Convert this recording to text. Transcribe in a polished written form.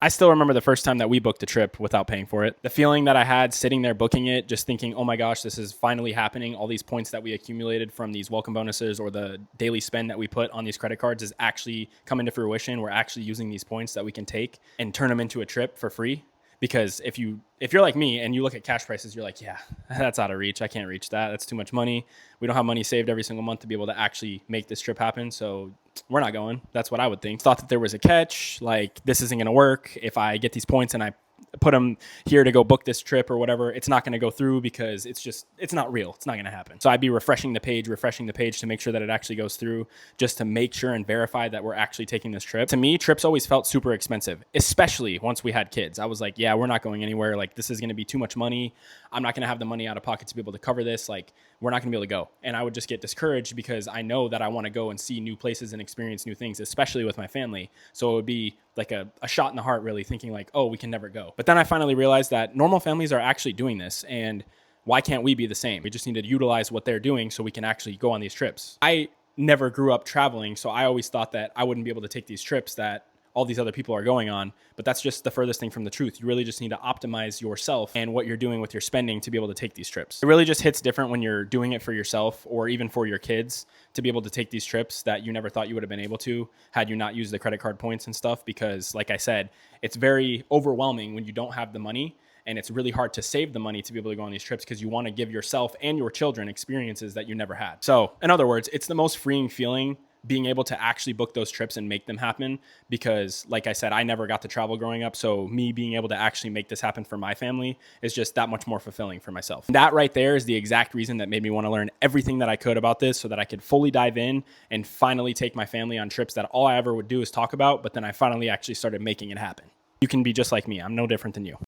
I still remember the first time that we booked a trip without paying for it. The feeling that I had sitting there booking it, just thinking, oh my gosh, this is finally happening. All these points that we accumulated from these welcome bonuses or the daily spend that we put on these credit cards is actually coming to fruition. We're actually using these points that we can take and turn them into a trip for free. Because if you're like me and you look at cash prices, you're like, yeah, that's out of reach. I can't reach that. That's too much money. We don't have money saved every single month to be able to actually make this trip happen. So we're not going. That's what I would think. Thought that there was a catch. Like, this isn't going to work. If I get these points and I put them here to go book this trip or whatever, it's not going to go through because it's not real. It's not going to happen. So I'd be refreshing the page to make sure that it actually goes through, just to make sure and verify that we're actually taking this trip. To me, trips always felt super expensive, especially once we had kids. I was like, yeah, we're not going anywhere. Like, this is going to be too much money. I'm not going to have the money out of pocket to be able to cover this. Like, we're not going to be able to go. And I would just get discouraged because I know that I want to go and see new places and experience new things, especially with my family. So it would be like a shot in the heart, really thinking like, oh, we can never go. But then I finally realized that normal families are actually doing this, and why can't we be the same? We just need to utilize what they're doing so we can actually go on these trips. I never grew up traveling, so I always thought that I wouldn't be able to take these trips that all these other people are going on, but that's just the furthest thing from the truth. You really just need to optimize yourself and what you're doing with your spending to be able to take these trips. It really just hits different when you're doing it for yourself or even for your kids to be able to take these trips that you never thought you would have been able to had you not used the credit card points and stuff. Because like I said, it's very overwhelming when you don't have the money, and it's really hard to save the money to be able to go on these trips because you want to give yourself and your children experiences that you never had. So in other words, it's the most freeing feeling being able to actually book those trips and make them happen. Because like I said, I never got to travel growing up. So me being able to actually make this happen for my family is just that much more fulfilling for myself. That right there is the exact reason that made me want to learn everything that I could about this so that I could fully dive in and finally take my family on trips that all I ever would do is talk about. But then I finally actually started making it happen. You can be just like me. I'm no different than you.